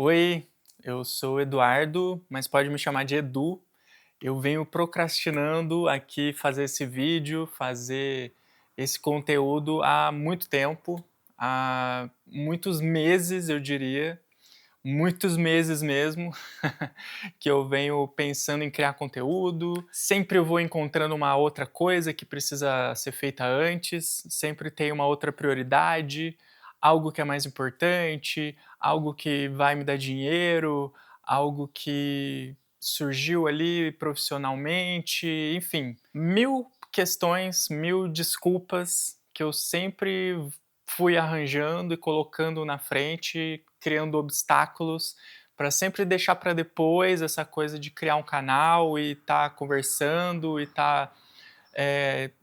Oi, eu sou o Eduardo, mas pode me chamar de Edu. Eu venho procrastinando aqui fazer esse vídeo, fazer esse conteúdo há muito tempo, há muitos meses, eu diria, muitos meses mesmo, que eu venho pensando em criar conteúdo. Sempre eu vou encontrando uma outra coisa que precisa ser feita antes, sempre tem uma outra prioridade, algo que é mais importante, algo que vai me dar dinheiro, algo que surgiu ali profissionalmente, enfim, mil questões, mil desculpas que eu sempre fui arranjando e colocando na frente, criando obstáculos para sempre deixar para depois essa coisa de criar um canal e estar conversando e estar,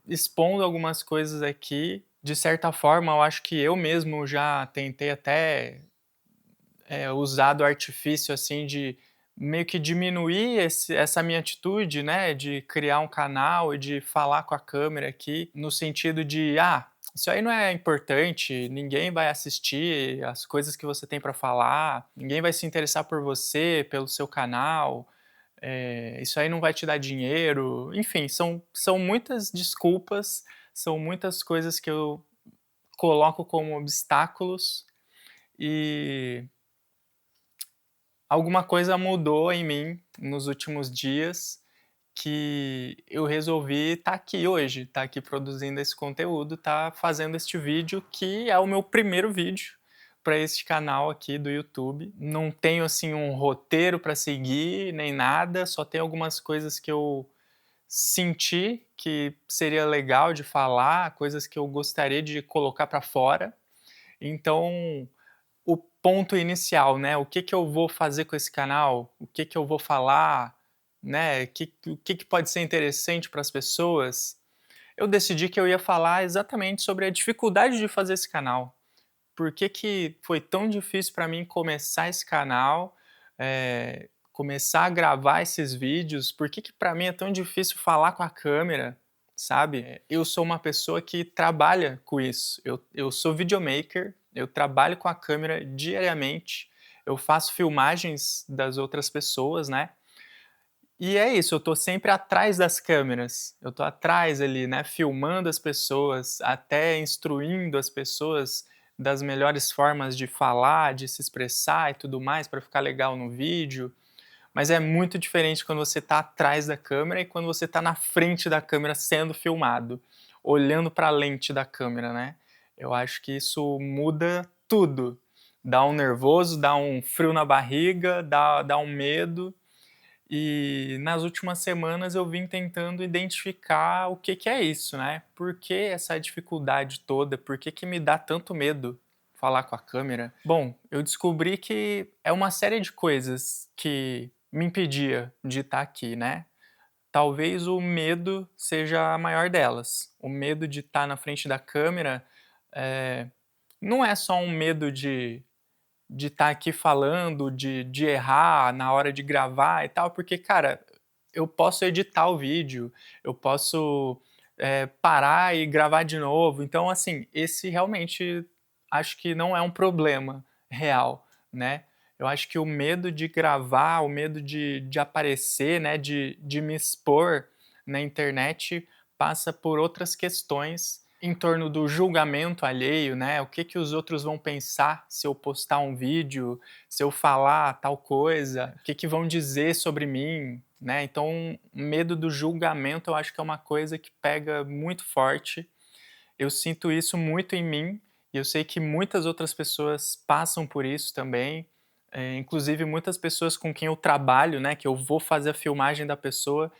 expondo algumas coisas aqui. De certa forma, eu acho que eu mesmo já tentei até, usar do artifício, assim, de meio que diminuir essa minha atitude, né, de criar um canal e de falar com a câmera aqui, no sentido de: "Ah, isso aí não é importante, ninguém vai assistir as coisas que você tem para falar, ninguém vai se interessar por você, pelo seu canal, isso aí não vai te dar dinheiro". Enfim, são muitas desculpas, são muitas coisas que eu coloco como obstáculos e alguma coisa mudou em mim nos últimos dias, que eu resolvi estar aqui hoje, estar aqui produzindo esse conteúdo, estar fazendo este vídeo, que é o meu primeiro vídeo para este canal aqui do YouTube. Não tenho, assim, um roteiro para seguir, nem nada, só tem algumas coisas que eu senti que seria legal de falar, coisas que eu gostaria de colocar para fora. Então, o ponto inicial, né, o que que eu vou fazer com esse canal, o que que eu vou falar, né, o que que pode ser interessante para as pessoas, eu decidi que eu ia falar exatamente sobre a dificuldade de fazer esse canal. Por que que foi tão difícil para mim começar esse canal, começar a gravar esses vídeos, por que que pra mim é tão difícil falar com a câmera, sabe. Eu sou uma pessoa que trabalha com isso, eu sou videomaker, eu trabalho com a câmera diariamente, eu faço filmagens das outras pessoas, né, e é isso, eu tô sempre atrás das câmeras, eu tô atrás ali, né, filmando as pessoas, até instruindo as pessoas das melhores formas de falar, de se expressar e tudo mais para ficar legal no vídeo, mas é muito diferente quando você tá atrás da câmera e quando você tá na frente da câmera sendo filmado, olhando para a lente da câmera, né. Eu acho que isso muda tudo, dá um nervoso, dá um frio na barriga, dá um medo, e nas últimas semanas eu vim tentando identificar o que que é isso, né. Por que essa dificuldade toda? Por que que me dá tanto medo falar com a câmera? Bom, eu descobri que é uma série de coisas que me impedia de estar aqui, né. Talvez o medo seja a maior delas. O medo de estar na frente da câmera, eh, não é só um medo de estar aqui falando, de errar na hora de gravar e tal, porque, cara, eu posso editar o vídeo, eu posso, parar e gravar de novo. Então, assim, esse realmente acho que não é um problema real, né. Eu acho que o medo de gravar, o medo de aparecer, né, de me expor na internet passa por outras questões em torno do julgamento alheio, né, o que que os outros vão pensar se eu postar um vídeo, se eu falar tal coisa, o que que vão dizer sobre mim, né. Então, medo do julgamento eu acho que é uma coisa que pega muito forte. Eu sinto isso muito em mim, e eu sei que muitas outras pessoas passam por isso também, inclusive muitas pessoas com quem eu trabalho, né, que eu vou fazer a filmagem da pessoa,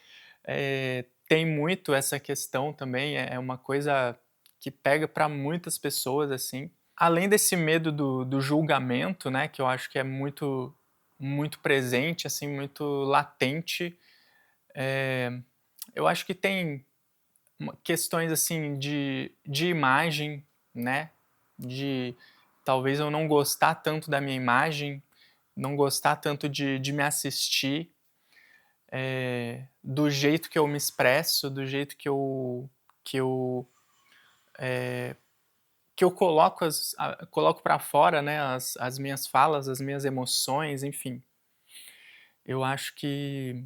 tem muito essa questão também, é uma coisa que pega para muitas pessoas, assim. Além desse medo do julgamento, né, que eu acho que é muito presente, assim, muito latente, eu acho que tem questões, assim, de imagem, né, de talvez eu não gostar tanto da minha imagem, não gostar tanto de me assistir, do jeito que eu me expresso, do jeito que eu, que eu coloco para fora, né, as minhas falas, as minhas emoções, enfim. Eu acho que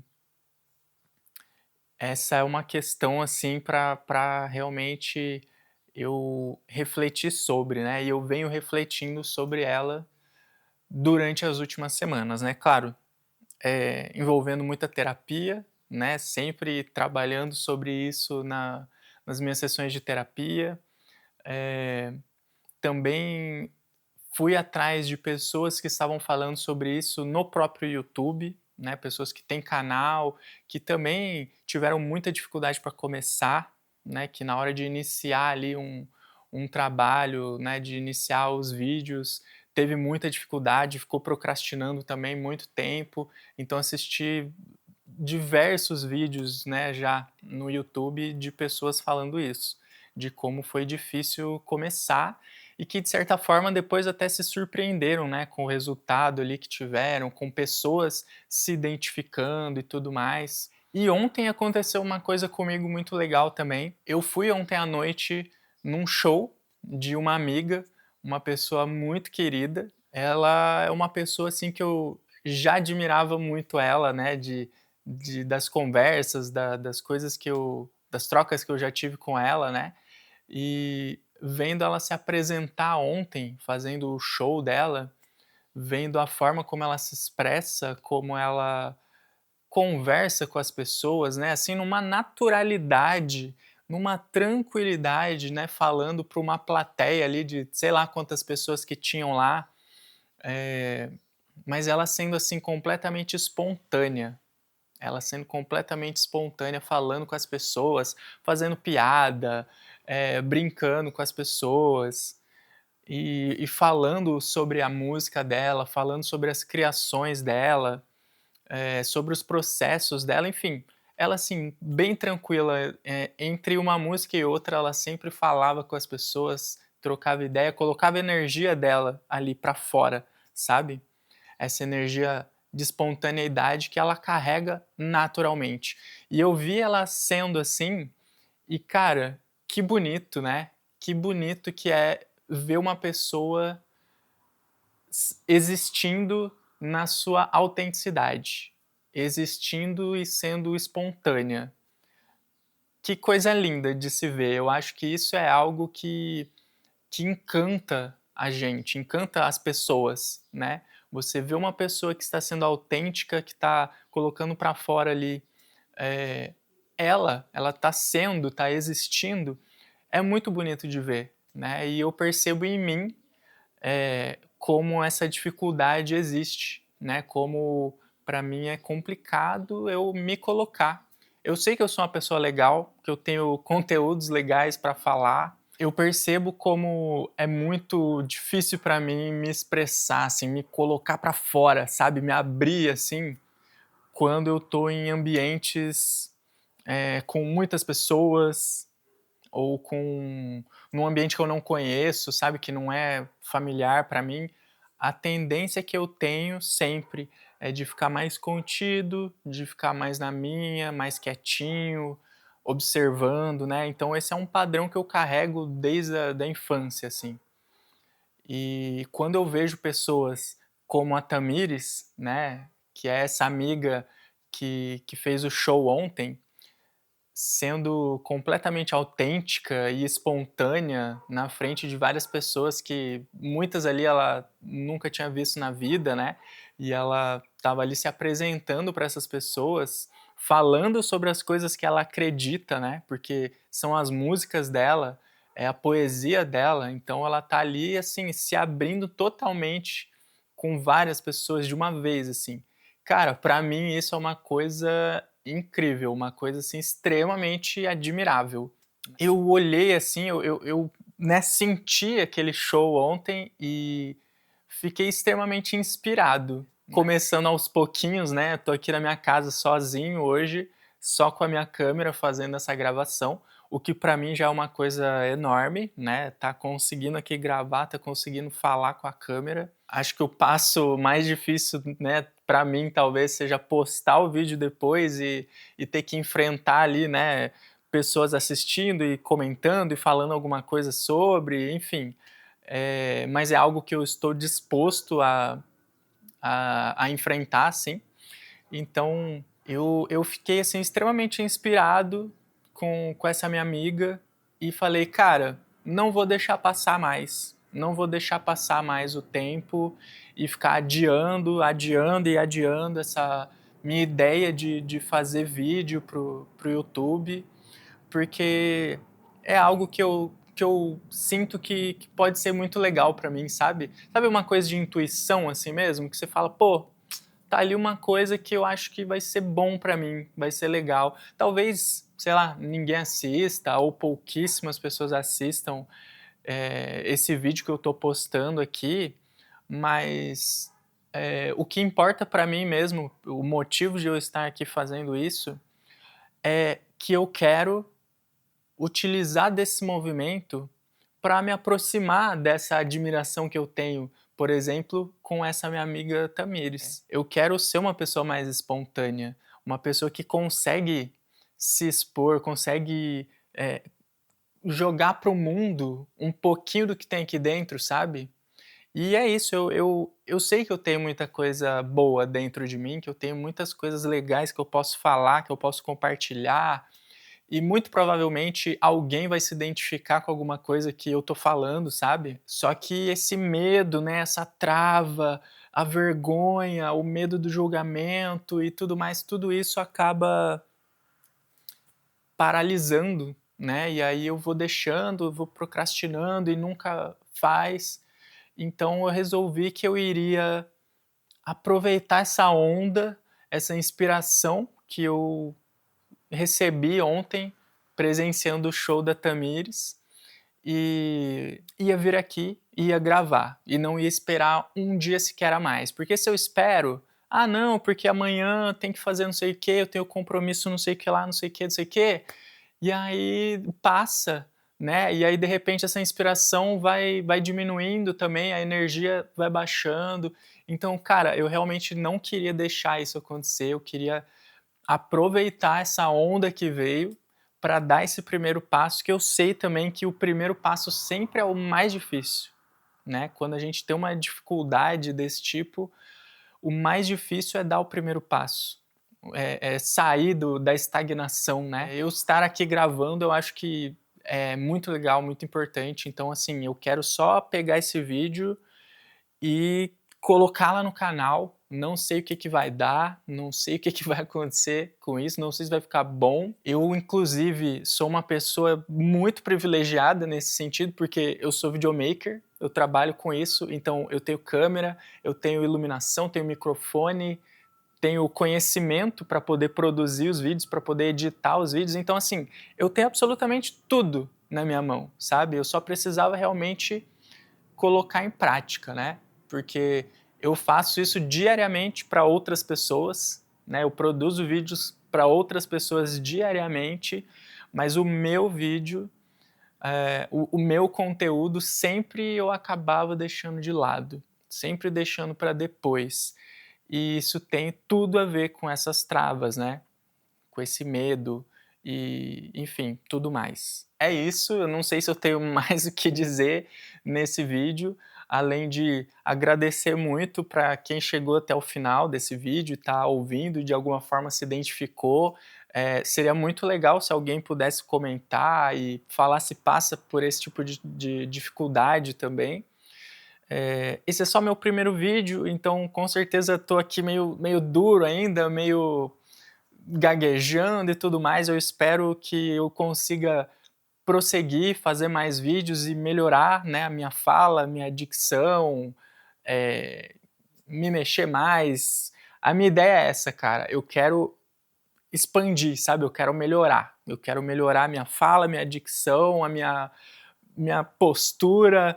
essa é uma questão, assim, para realmente eu refletir sobre, né, e eu venho refletindo sobre ela durante as últimas semanas, né. Claro, envolvendo muita terapia, né, sempre trabalhando sobre isso nas minhas sessões de terapia. Eh, Também fui atrás de pessoas que estavam falando sobre isso no próprio YouTube, né, pessoas que têm canal, que também tiveram muita dificuldade para começar, né, que na hora de iniciar ali um trabalho, né, de iniciar os vídeos, teve muita dificuldade, ficou procrastinando também muito tempo. Então assisti diversos vídeos, né, já no YouTube de pessoas falando isso, de como foi difícil começar e que de certa forma depois até se surpreenderam, né, com o resultado ali que tiveram, com pessoas se identificando e tudo mais. E ontem aconteceu uma coisa comigo muito legal também. Eu fui ontem à noite num show de uma amiga, uma pessoa muito querida. Ela é uma pessoa assim que eu já admirava muito ela, né, das conversas, das coisas das trocas que eu já tive com ela, né, e vendo ela se apresentar ontem, fazendo o show dela, vendo a forma como ela se expressa, como ela conversa com as pessoas, né, assim, numa naturalidade, numa tranquilidade, né, falando para uma plateia ali de sei lá quantas pessoas que tinham lá, eh, mas ela sendo, assim, completamente espontânea. Ela sendo completamente espontânea, falando com as pessoas, fazendo piada, brincando com as pessoas, e falando sobre a música dela, falando sobre as criações dela, sobre os processos dela, enfim. Ela, assim, bem tranquila, entre uma música e outra, ela sempre falava com as pessoas, trocava ideia, colocava a energia dela ali pra fora, sabe? Essa energia de espontaneidade que ela carrega naturalmente. E eu vi ela sendo assim, e cara, que bonito, né? Que bonito que é ver uma pessoa existindo na sua autenticidade, existindo e sendo espontânea. Que coisa linda de se ver. Eu acho que isso é algo que encanta a gente, encanta as pessoas, né. Você vê uma pessoa que está sendo autêntica, que está colocando para fora ali, eh, ela está sendo, está existindo, é muito bonito de ver, né. E eu percebo em mim, como essa dificuldade existe, né, como para mim é complicado eu me colocar. Eu sei que eu sou uma pessoa legal, que eu tenho conteúdos legais para falar. Eu percebo como é muito difícil para mim me expressar, assim, me colocar para fora, sabe, me abrir, assim, quando eu tô em ambientes, com muitas pessoas ou num ambiente que eu não conheço, sabe, que não é familiar para mim. A tendência que eu tenho sempre é de ficar mais contido, de ficar mais na minha, mais quietinho, observando, né. Então esse é um padrão que eu carrego desde a da infância, assim. E quando eu vejo pessoas como a Tamires, né, que é essa amiga que fez o show ontem, sendo completamente autêntica e espontânea na frente de várias pessoas que muitas ali ela nunca tinha visto na vida, né, e ela estava ali se apresentando para essas pessoas, falando sobre as coisas que ela acredita, né, porque são as músicas dela, é a poesia dela, então ela tá ali, assim, se abrindo totalmente com várias pessoas de uma vez, assim. Cara, pra mim isso é uma coisa incrível, uma coisa, assim, extremamente admirável. Eu olhei, assim, né, senti aquele show ontem e fiquei extremamente inspirado. Começando aos pouquinhos, né, tô aqui na minha casa sozinho hoje, só com a minha câmera fazendo essa gravação, o que pra mim já é uma coisa enorme, né, tá conseguindo aqui gravar, tá conseguindo falar com a câmera. Acho que o passo mais difícil, né, pra mim talvez seja postar o vídeo depois e ter que enfrentar ali, né, pessoas assistindo e comentando e falando alguma coisa sobre, enfim. Mas é algo que eu estou disposto a enfrentar, sim. Então eu fiquei assim extremamente inspirado com essa minha amiga e falei: "Cara, não vou deixar passar mais, não vou deixar passar mais o tempo e ficar adiando, adiando e adiando essa minha ideia de fazer vídeo pro YouTube", porque é algo que eu sinto que pode ser muito legal pra mim, sabe? Sabe uma coisa de intuição assim mesmo, que você fala: "Pô, tá ali uma coisa que eu acho que vai ser bom pra mim, vai ser legal". Talvez, sei lá, ninguém assista ou pouquíssimas pessoas assistam, esse vídeo que eu tô postando aqui, mas, o que importa pra mim mesmo, o motivo de eu estar aqui fazendo isso, é que eu quero utilizar desse movimento para me aproximar dessa admiração que eu tenho, por exemplo, com essa minha amiga Tamires. Eu quero ser uma pessoa mais espontânea, uma pessoa que consegue se expor, consegue, jogar para o mundo um pouquinho do que tem aqui dentro, sabe? E é isso, eu sei que eu tenho muita coisa boa dentro de mim, que eu tenho muitas coisas legais que eu posso falar, que eu posso compartilhar, e muito provavelmente alguém vai se identificar com alguma coisa que eu tô falando, sabe. Só que esse medo, né, essa trava, a vergonha, o medo do julgamento e tudo mais, tudo isso acaba paralisando, né, e aí eu vou deixando, eu vou procrastinando e nunca faz. Então eu resolvi que eu iria aproveitar essa onda, essa inspiração que eu recebi ontem, presenciando o show da Tamires, e ia vir aqui, ia gravar, e não ia esperar um dia sequer a mais, porque se eu espero: "Ah não, porque amanhã tem que fazer não sei o quê, eu tenho compromisso não sei o que lá, não sei o que, não sei o quê", e aí passa, né, e aí de repente essa inspiração vai diminuindo também, a energia vai baixando. Então, cara, eu realmente não queria deixar isso acontecer, eu queria aproveitar essa onda que veio para dar esse primeiro passo, que eu sei também que o primeiro passo sempre é o mais difícil, né. Quando a gente tem uma dificuldade desse tipo, o mais difícil é dar o primeiro passo, é sair da estagnação, né. Eu estar aqui gravando, eu acho que é muito legal, muito importante, então assim, eu quero só pegar esse vídeo e colocar lá no canal. Não sei o que que vai dar, não sei o que que vai acontecer com isso, não sei se vai ficar bom. Eu, inclusive, sou uma pessoa muito privilegiada nesse sentido, porque eu sou videomaker, eu trabalho com isso, então eu tenho câmera, eu tenho iluminação, tenho microfone, tenho conhecimento para poder produzir os vídeos, para poder editar os vídeos. Então, assim, eu tenho absolutamente tudo na minha mão, sabe? Eu só precisava realmente colocar em prática, né, porque eu faço isso diariamente para outras pessoas, né, eu produzo vídeos para outras pessoas diariamente, mas o meu vídeo, o meu conteúdo sempre eu acabava deixando de lado, sempre deixando para depois. E isso tem tudo a ver com essas travas, né, com esse medo e, enfim, tudo mais. É isso, eu não sei se eu tenho mais o que dizer nesse vídeo, além de agradecer muito para quem chegou até o final desse vídeo e está ouvindo e de alguma forma se identificou. Seria muito legal se alguém pudesse comentar e falar se passa por esse tipo de dificuldade também. Esse é só meu primeiro vídeo, então com certeza estou aqui meio duro ainda, meio gaguejando e tudo mais. Eu espero que eu consiga prosseguir, fazer mais vídeos e melhorar, né, a minha fala, a minha dicção, eh, me mexer mais. A minha ideia é essa, cara, eu quero expandir, sabe, eu quero melhorar a minha fala, a minha dicção, a minha postura,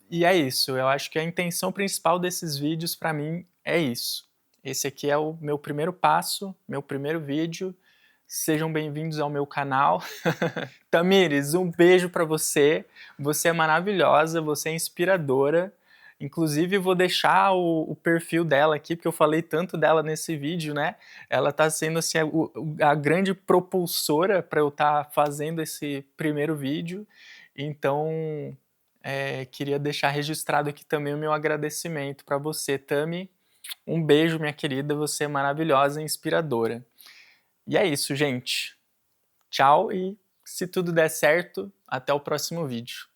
e é isso, eu acho que a intenção principal desses vídeos pra mim é isso. Esse aqui é o meu primeiro passo, meu primeiro vídeo, sejam bem-vindos ao meu canal. Tamires, um beijo pra você é maravilhosa, você é inspiradora, Inclusive vou deixar o perfil dela aqui, porque eu falei tanto dela nesse vídeo, né, ela tá sendo, assim, a grande propulsora para eu estar fazendo esse primeiro vídeo, então, queria deixar registrado aqui também o meu agradecimento para você, Tami. Um beijo, minha querida, você é maravilhosa e inspiradora. E é isso, gente. Tchau e, se tudo der certo, até o próximo vídeo.